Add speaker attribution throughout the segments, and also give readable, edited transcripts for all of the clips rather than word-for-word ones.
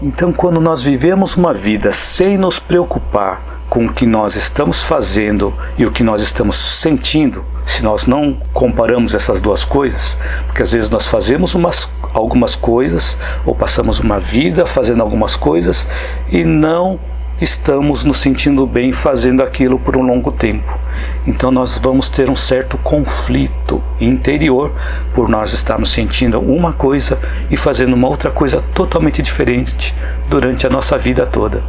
Speaker 1: Então, quando nós vivemos uma vida sem nos preocupar com o que nós estamos fazendo e o que nós estamos sentindo, se nós não comparamos essas duas coisas, porque às vezes nós fazemos algumas coisas ou passamos uma vida fazendo algumas coisas e não estamos nos sentindo bem fazendo aquilo por um longo tempo. Então nós vamos ter um certo conflito interior por nós estarmos sentindo uma coisa e fazendo uma outra coisa totalmente diferente durante a nossa vida toda.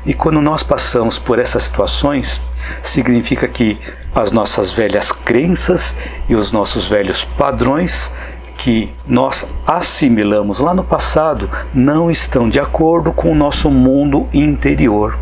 Speaker 1: E quando nós passamos por essas situações, significa que as nossas velhas crenças e os nossos velhos padrões que nós assimilamos lá no passado não estão de acordo com o nosso mundo interior.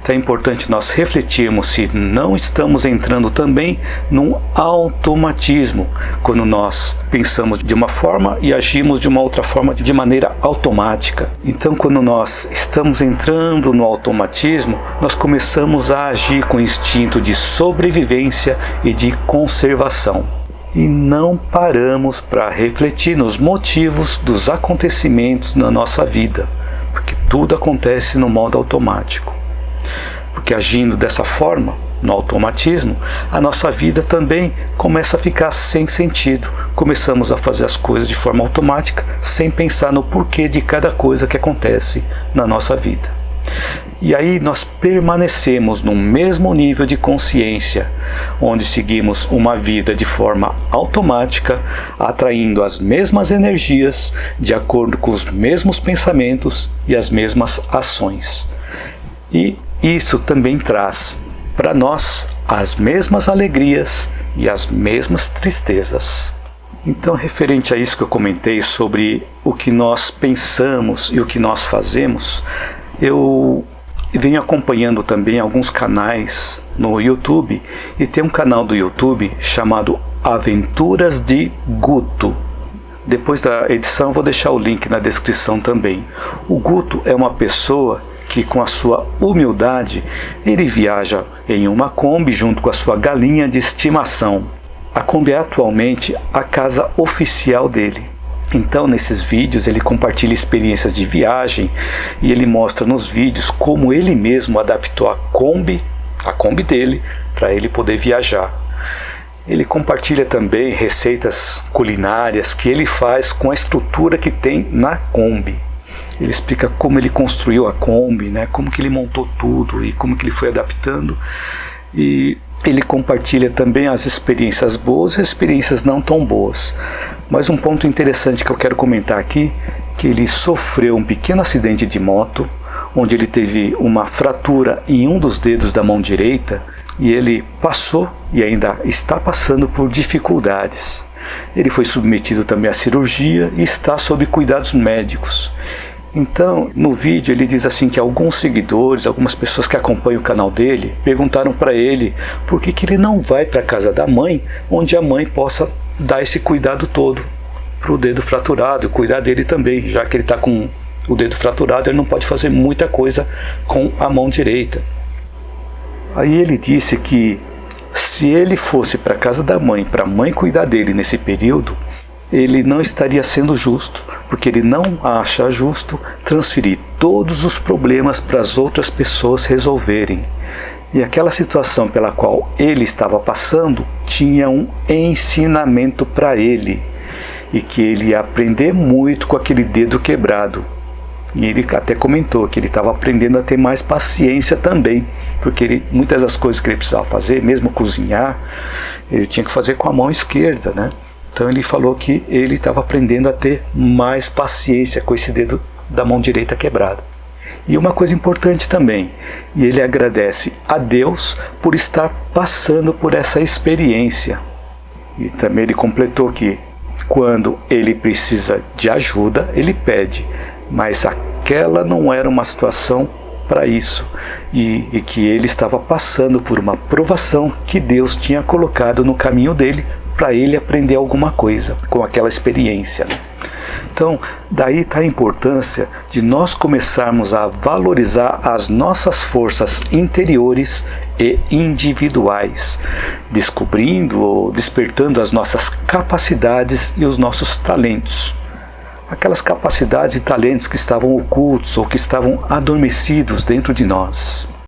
Speaker 1: Então é importante nós refletirmos se não estamos entrando também num automatismo, quando nós pensamos de uma forma e agimos de uma outra forma de maneira automática. Então, quando nós estamos entrando no automatismo, nós começamos a agir com instinto de sobrevivência e de conservação. E não paramos para refletir nos motivos dos acontecimentos na nossa vida, porque tudo acontece no modo automático. Porque agindo dessa forma, no automatismo, a nossa vida também começa a ficar sem sentido. Começamos a fazer as coisas de forma automática, sem pensar no porquê de cada coisa que acontece na nossa vida. E aí nós permanecemos no mesmo nível de consciência, onde seguimos uma vida de forma automática, atraindo as mesmas energias, de acordo com os mesmos pensamentos e as mesmas ações. E isso também traz para nós as mesmas alegrias e as mesmas tristezas. Então, referente a isso que eu comentei sobre o que nós pensamos e o que nós fazemos, eu venho acompanhando também alguns canais no YouTube, e tem um canal do YouTube chamado Aventuras de Guto. Depois da edição eu vou deixar o link na descrição também. O Guto é uma pessoa que, com a sua humildade, ele viaja em uma Kombi junto com a sua galinha de estimação. A Kombi é atualmente a casa oficial dele. Então, nesses vídeos, ele compartilha experiências de viagem e ele mostra nos vídeos como ele mesmo adaptou a Kombi dele, para ele poder viajar. Ele compartilha também receitas culinárias que ele faz com a estrutura que tem na Kombi. Ele explica como ele construiu a Kombi, como que ele montou tudo e como que ele foi adaptando. E ele compartilha também as experiências boas e as experiências não tão boas. Mas um ponto interessante que eu quero comentar aqui, que ele sofreu um pequeno acidente de moto, onde ele teve uma fratura em um dos dedos da mão direita, e ele passou e ainda está passando por dificuldades. Ele foi submetido também à cirurgia e está sob cuidados médicos. Então, no vídeo ele diz assim que alguns seguidores, algumas pessoas que acompanham o canal dele, perguntaram para ele por que ele não vai para a casa da mãe, onde a mãe possa dar esse cuidado todo para o dedo fraturado, e cuidar dele também, já que ele está com o dedo fraturado, ele não pode fazer muita coisa com a mão direita. Aí ele disse que se ele fosse para a casa da mãe, para a mãe cuidar dele nesse período, ele não estaria sendo justo, porque ele não acha justo transferir todos os problemas para as outras pessoas resolverem. E aquela situação pela qual ele estava passando tinha um ensinamento para ele, e que ele ia aprender muito com aquele dedo quebrado. E ele até comentou que ele estava aprendendo a ter mais paciência também, porque muitas das coisas que ele precisava fazer, mesmo cozinhar, ele tinha que fazer com a mão esquerda, Então ele falou que ele estava aprendendo a ter mais paciência com esse dedo da mão direita quebrado. E uma coisa importante também, e ele agradece a Deus por estar passando por essa experiência. E também ele completou que quando ele precisa de ajuda, ele pede, mas aquela não era uma situação para isso, e que ele estava passando por uma provação que Deus tinha colocado no caminho dele, para ele aprender alguma coisa com aquela experiência. Então, daí está a importância de nós começarmos a valorizar as nossas forças interiores e individuais, descobrindo ou despertando as nossas capacidades e os nossos talentos. aquelas capacidades e talentos que estavam ocultos ou que estavam adormecidos dentro de nós.